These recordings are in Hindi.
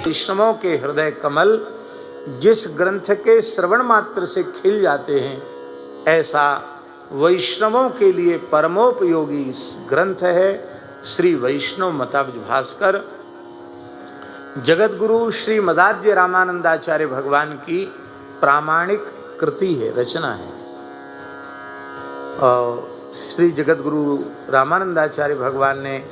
वैष्णवों के हृदय कमल जिस ग्रंथ के श्रवण मात्र से खिल जाते हैं, ऐसा वैष्णवों के लिए परमोपयोगी ग्रंथ है श्री वैष्णव मताब्ज भास्कर। जगत गुरु श्री मदाद्य रामानंदाचार्य भगवान की प्रामाणिक कृति है, रचना है। और श्री जगत गुरु रामानंदाचार्य भगवान ने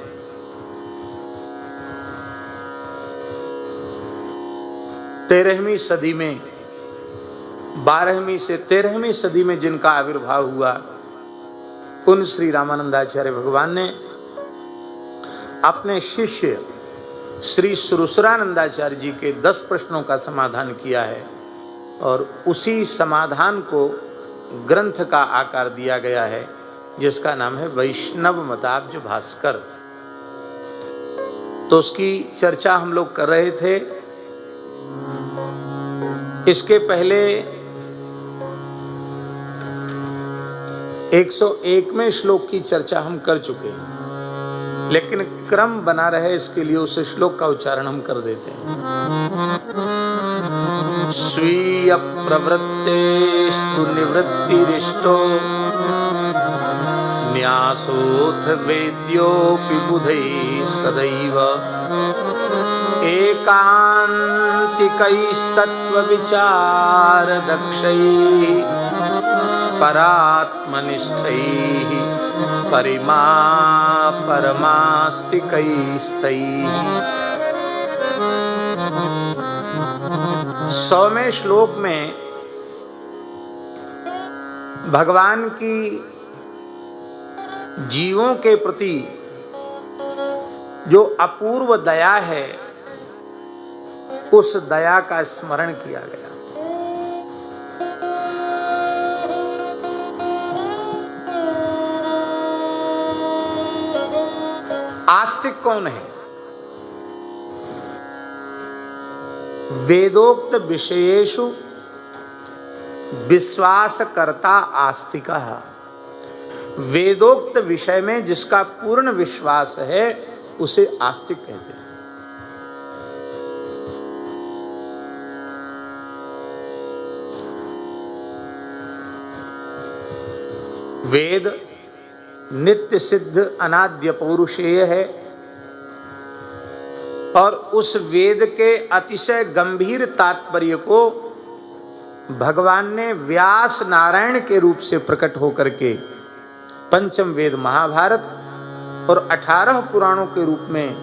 13वीं सदी में 12वीं से 13वीं सदी में जिनका आविर्भाव हुआ, उन श्री रामानंदाचार्य भगवान ने अपने शिष्य श्री सुरसुरानंदाचार्य जी के 10 प्रश्नों का समाधान किया है और उसी समाधान को ग्रंथ का आकार दिया गया है, जिसका नाम है वैष्णव मताब्ज भास्कर। तो उसकी चर्चा हम लोग कर रहे थे। इसके पहले 101वें श्लोक की चर्चा हम कर चुके हैं, लेकिन क्रम बना रहे इसके लिए उस श्लोक का उच्चारण हम कर देते हैं। स्वीय प्रवृत्तेस्तु निवृत्तिरिष्टो न्यासोऽथ वेद्योऽपि बुधैः सदैव एकान्तिकैस्तत्त्वविचारदक्षैः परात्मनिष्ठैः परमास्तिकैस्तैः। 100वें श्लोक में भगवान की जीवों के प्रति जो अपूर्व दया है, उस दया का स्मरण किया गया। आस्तिक कौन है? वेदोक्त विषयेषु विश्वासकर्ता आस्तिकः। वेदोक्त विषय में जिसका पूर्ण विश्वास है उसे आस्तिक कहते हैं। वेद नित्य सिद्ध अनाद्य पौरुषेय है और उस वेद के अतिशय गंभीर तात्पर्य को भगवान ने व्यास नारायण के रूप से प्रकट होकर के पंचम वेद महाभारत और 18 पुराणों के रूप में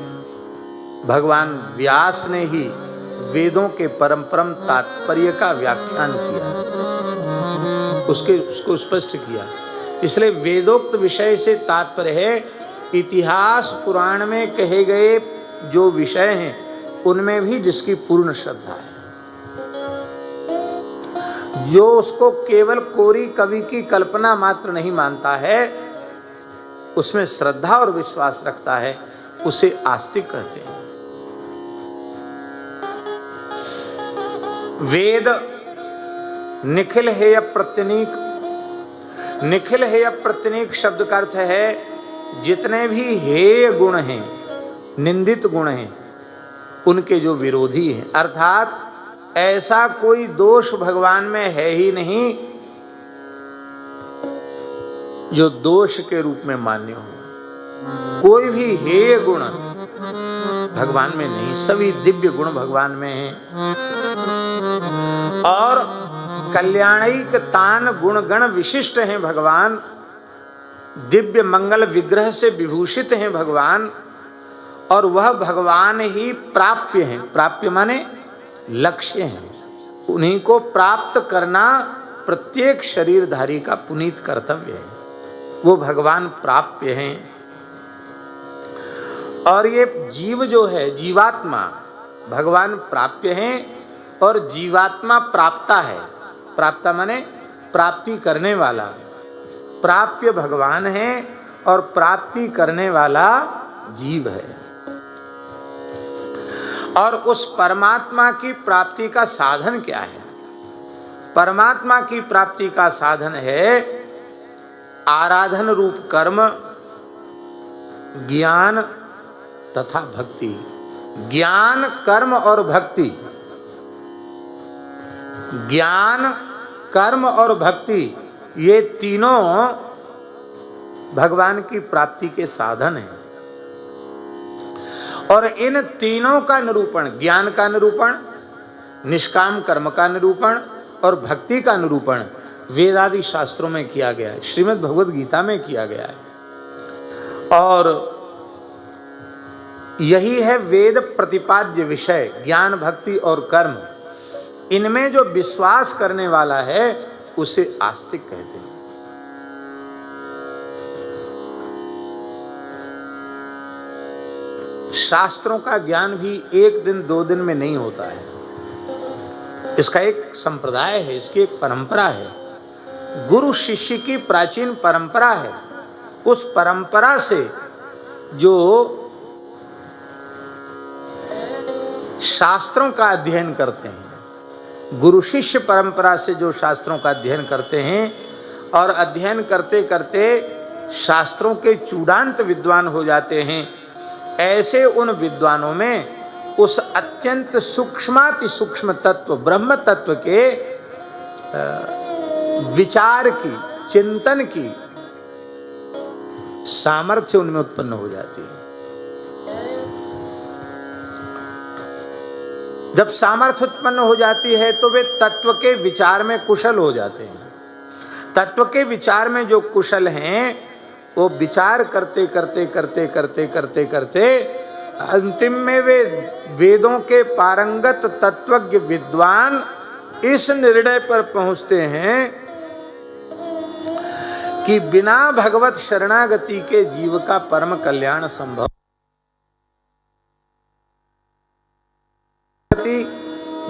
भगवान व्यास ने ही वेदों के परम तात्पर्य का व्याख्यान किया, उसको स्पष्ट किया। इसलिए वेदोक्त विषय से तात्पर्य है इतिहास पुराण में कहे गए जो विषय हैं उनमें भी जिसकी पूर्ण श्रद्धा है, जो उसको केवल कोरी कवि की कल्पना मात्र नहीं मानता है, उसमें श्रद्धा और विश्वास रखता है, उसे आस्तिक कहते हैं। वेद निखिल हेय प्रत्यनीक। निखिल हेय प्रत्यनीक शब्द का अर्थ है जितने भी हेय गुण हैं, निंदित गुण हैं, उनके जो विरोधी हैं, अर्थात ऐसा कोई दोष भगवान में है ही नहीं जो दोष के रूप में मान्य हो। कोई भी हेय गुण भगवान में नहीं, सभी दिव्य गुण भगवान में हैं। और कल्याणिक तान गुण गण विशिष्ट हैं भगवान, दिव्य मंगल विग्रह से विभूषित हैं भगवान, और वह भगवान ही प्राप्य हैं। प्राप्य माने लक्ष्य हैं, उन्हीं को प्राप्त करना प्रत्येक शरीरधारी का पुनीत कर्तव्य है। वो भगवान प्राप्य हैं। और ये जीव जो है जीवात्मा, भगवान प्राप्य हैं और जीवात्मा प्राप्ता है। प्राप्ता माने प्राप्ति करने वाला। प्राप्य भगवान है और प्राप्ति करने वाला जीव है। और उस परमात्मा की प्राप्ति का साधन क्या है? परमात्मा की प्राप्ति का साधन है आराधन रूप कर्म, ज्ञान तथा भक्ति। ज्ञान, कर्म और भक्ति, ज्ञान, कर्म और भक्ति, ये तीनों भगवान की प्राप्ति के साधन हैं। और इन तीनों का निरूपण, ज्ञान का निरूपण, निष्काम कर्म का निरूपण और भक्ति का निरूपण वेदादि शास्त्रों में किया गया है, श्रीमद् भगवद गीता में किया गया है। और यही है वेद प्रतिपाद्य विषय, ज्ञान, भक्ति और कर्म। इनमें जो विश्वास करने वाला है उसे आस्तिक कहते हैं। शास्त्रों का ज्ञान भी एक दिन दो दिन में नहीं होता है, इसका एक संप्रदाय है, इसकी एक परंपरा है। गुरु शिष्य की प्राचीन परंपरा है। उस परंपरा से जो शास्त्रों का अध्ययन करते हैं, गुरु शिष्य परंपरा से जो शास्त्रों का अध्ययन करते हैं और अध्ययन करते करते शास्त्रों के चूड़ांत विद्वान हो जाते हैं, ऐसे उन विद्वानों में उस अत्यंत सूक्ष्माति सूक्ष्म तत्व, ब्रह्म तत्व के विचार की, चिंतन की सामर्थ्य उनमें उत्पन्न हो जाती है। जब सामर्थ्य उत्पन्न हो जाती है तो वे तत्व के विचार में कुशल हो जाते हैं। तत्व के विचार में जो कुशल हैं, वो विचार करते करते करते करते करते करते अंतिम में वे वेदों के पारंगत तत्वज्ञ विद्वान इस निर्णय पर पहुंचते हैं कि बिना भगवत शरणागति के जीव का परम कल्याण संभव।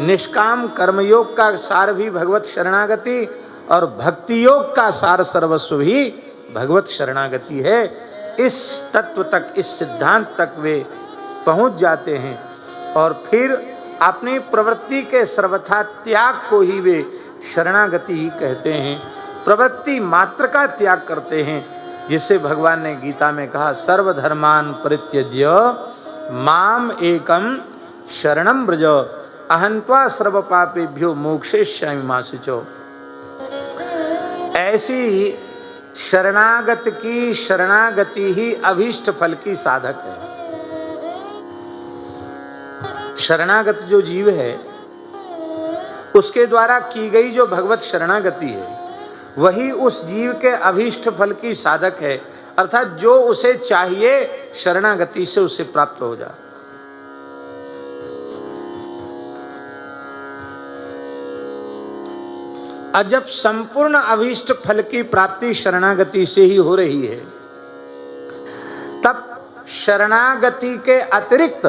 निष्काम कर्मयोग का सार भी भगवत शरणागति और भक्ति योग का सार सर्वस्व भी भगवत शरणागति है। इस तत्व तक, इस सिद्धांत तक वे पहुंच जाते हैं और फिर अपनी प्रवृत्ति के सर्वथा त्याग को ही वे शरणागति ही कहते हैं। प्रवृत्ति मात्र का त्याग करते हैं, जिसे भगवान ने गीता में कहा, सर्वधर्मान परित्यज्य माम एकम शरणं व्रज अहं त्वा सर्व पापेभ्यो मोक्षयिष्यामि मा शुचो। ऐसी शरणागत की शरणागति ही अभीष्ट फल की साधक है। शरणागत जो जीव है, उसके द्वारा की गई जो भगवत शरणागति है, वही उस जीव के अभीष्ट फल की साधक है। अर्थात जो उसे चाहिए शरणागति से उसे प्राप्त हो जाए। और जब संपूर्ण अभीष्ट फल की प्राप्ति शरणागति से ही हो रही है, तब शरणागति के अतिरिक्त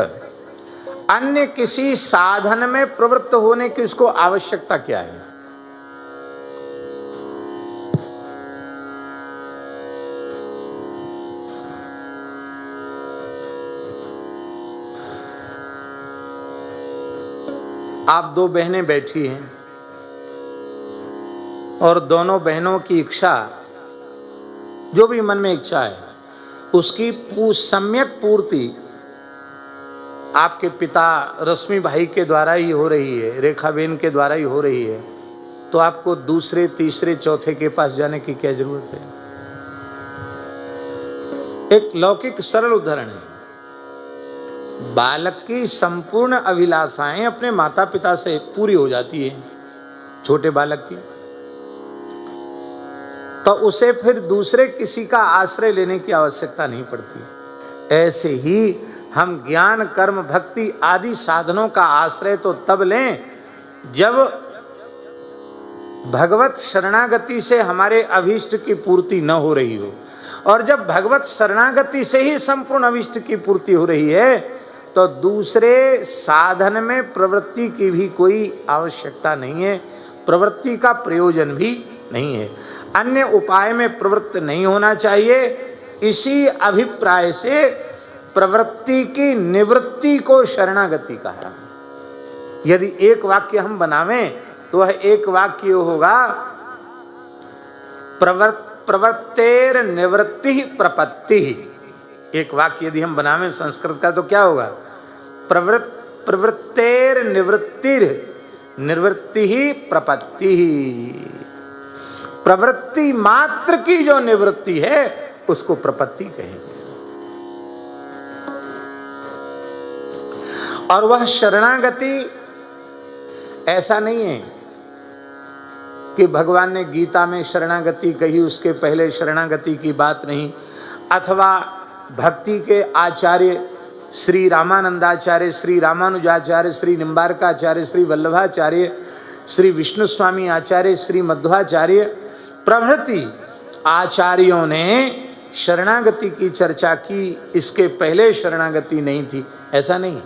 अन्य किसी साधन में प्रवृत्त होने की उसको आवश्यकता क्या है? आप दो बहनें बैठी हैं और दोनों बहनों की इच्छा, जो भी मन में इच्छा है, उसकी सम्यक पूर्ति आपके पिता रश्मि भाई के द्वारा ही हो रही है, रेखा बेन के द्वारा ही हो रही है, तो आपको दूसरे, तीसरे, चौथे के पास जाने की क्या जरूरत है? एक लौकिक सरल उदाहरण है। बालक की संपूर्ण अभिलाषाएं अपने माता पिता से पूरी हो जाती है, छोटे बालक की, तो उसे फिर दूसरे किसी का आश्रय लेने की आवश्यकता नहीं पड़ती। ऐसे ही हम ज्ञान, कर्म, भक्ति आदि साधनों का आश्रय तो तब लें जब भगवत शरणागति से हमारे अभीष्ट की पूर्ति न हो रही हो, और जब भगवत शरणागति से ही संपूर्ण अभीष्ट की पूर्ति हो रही है तो दूसरे साधन में प्रवृत्ति की भी कोई आवश्यकता नहीं है, प्रवृत्ति का प्रयोजन भी नहीं है, अन्य उपाय में प्रवृत्त नहीं होना चाहिए। इसी अभिप्राय से प्रवृत्ति की निवृत्ति को शरणागति कहा। यदि एक वाक्य हम बनावें तो वह एक वाक्य होगा, प्रवृत्तेर निवृत्ति प्रपत्ति। एक वाक्य यदि हम बनावें संस्कृत का तो क्या होगा? प्रवृत्तेर निवृत्तिर निवृत्ति ही प्रपत्ति ही। प्रवृत्ति मात्र की जो निवृत्ति है उसको प्रपत्ति कहेंगे। और वह शरणागति ऐसा नहीं है कि भगवान ने गीता में शरणागति कही, उसके पहले शरणागति की बात नहीं, अथवा भक्ति के आचार्य श्री रामानंदाचार्य, श्री रामानुजाचार्य, श्री निम्बारकाचार्य, श्री वल्लभाचार्य, श्री विष्णु स्वामी आचार्य, श्री मध्वाचार्य प्रभृति आचार्यों ने शरणागति की चर्चा की, इसके पहले शरणागति नहीं थी, ऐसा नहीं।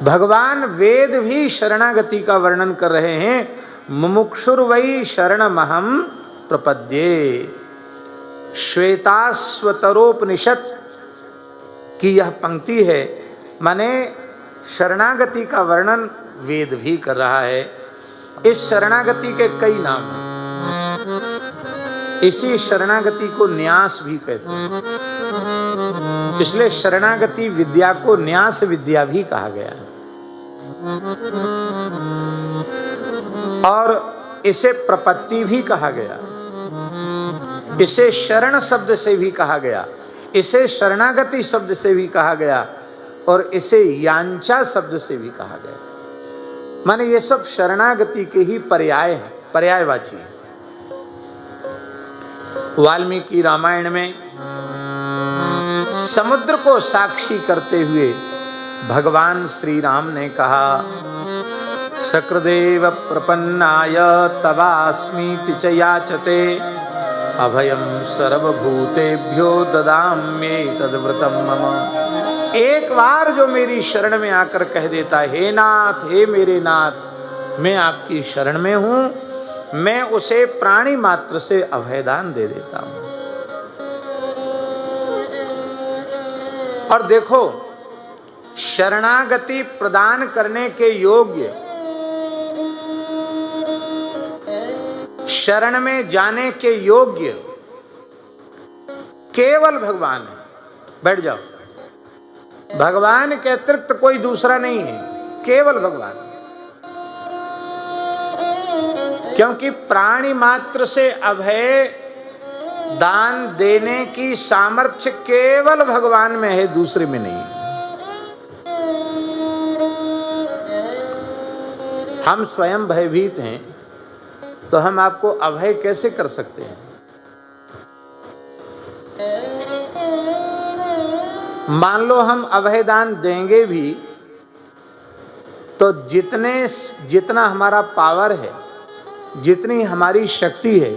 भगवान वेद भी शरणागति का वर्णन कर रहे हैं। मुमुक्षुर्वै शरणमहं प्रपद्ये। श्वेताश्वतरोपनिषद की यह पंक्ति है, माने शरणागति का वर्णन वेद भी कर रहा है। इस शरणागति के कई नाम हैं। इसी शरणागति को न्यास भी कहते हैं, इसलिए शरणागति विद्या को न्यास विद्या भी कहा गया है। और इसे प्रपत्ति भी कहा गया, इसे शरण शब्द से भी कहा गया, इसे शरणागति शब्द से भी कहा गया, और इसे यांचा शब्द से भी कहा गया। माने ये सब शरणागति के ही पर्याय हैं, पर्यायवाची हैं। वाल्मीकि रामायण में समुद्र को साक्षी करते हुए भगवान श्री राम ने कहा, सकृदेव प्रपन्नाय तवास्मीति च याचते अभयं सर्वभूतेभ्यो ददाम्ये तद्व्रतं मम। एक बार जो मेरी शरण में आकर कह देता है, हे नाथ, हे मेरे नाथ, मैं आपकी शरण में हूं, मैं उसे प्राणी मात्र से अभयदान दे देता हूं। और देखो, शरणागति प्रदान करने के योग्य, शरण में जाने के योग्य केवल भगवान है। बैठ जाओ। भगवान के अतिरिक्त कोई दूसरा नहीं है, केवल भगवान। क्योंकि प्राणी मात्र से अभय दान देने की सामर्थ्य केवल भगवान में है, दूसरे में नहीं। हम स्वयं भयभीत हैं तो हम आपको अभय कैसे कर सकते हैं? मान लो हम अभय दान देंगे भी तो जितना हमारा पावर है, जितनी हमारी शक्ति है,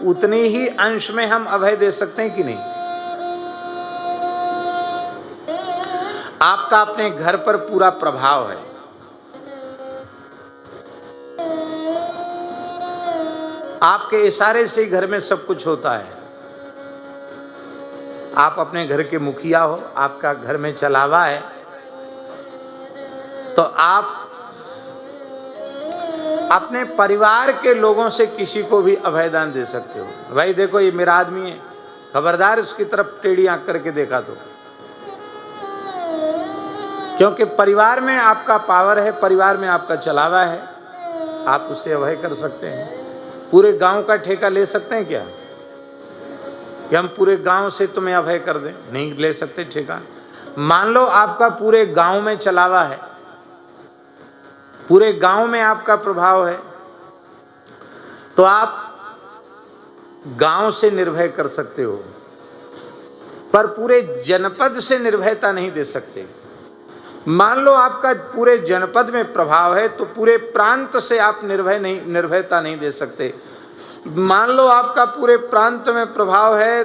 उतनी ही अंश में हम अभय दे सकते हैं कि नहीं? आपका अपने घर पर पूरा प्रभाव है, आपके इशारे से ही घर में सब कुछ होता है। आप अपने घर के मुखिया हो, आपका घर में चलावा है, तो आप अपने परिवार के लोगों से किसी को भी अभयदान दे सकते हो। भाई देखो, ये मेरा आदमी है, खबरदार उसकी तरफ टेढ़ी आंख करके देखा तो। क्योंकि परिवार में आपका पावर है, परिवार में आपका चलावा है, आप उससे अभय कर सकते हैं। पूरे गांव का ठेका ले सकते हैं क्या कि हम पूरे गांव से तुम्हें अभय कर दें? नहीं ले सकते ठेका। मान लो आपका पूरे गांव में चलावा है, पूरे गांव में आपका प्रभाव है, तो आप गांव से निर्भय कर सकते हो, पर पूरे जनपद से निर्भयता नहीं दे सकते। मान लो आपका पूरे जनपद में प्रभाव है तो पूरे प्रांत से आप निर्भयता नहीं दे सकते। मान लो आपका पूरे प्रांत में प्रभाव है,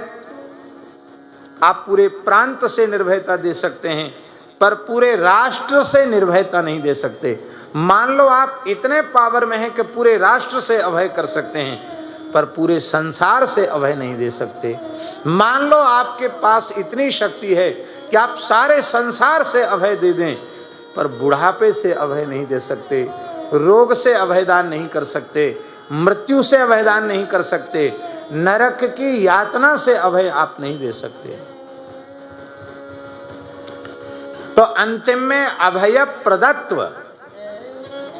आप पूरे प्रांत से निर्भयता दे सकते हैं, पर पूरे राष्ट्र से निर्भयता नहीं दे सकते। मान लो आप इतने पावर में हैं कि पूरे राष्ट्र से अभय कर सकते हैं, पर पूरे संसार से अभय नहीं दे सकते। मान लो आपके पास इतनी शक्ति है कि आप सारे संसार से अभय दे दें, पर बुढ़ापे से अभय नहीं दे सकते, रोग से अभयदान नहीं कर सकते, मृत्यु से अभयदान नहीं कर सकते, नरक की यातना से अभय आप नहीं दे सकते। अंतिम में अभय प्रदत्व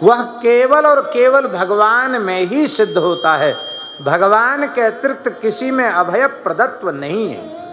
वह केवल और केवल भगवान में ही सिद्ध होता है। भगवान के अतिरिक्त किसी में अभय प्रदत्व नहीं है।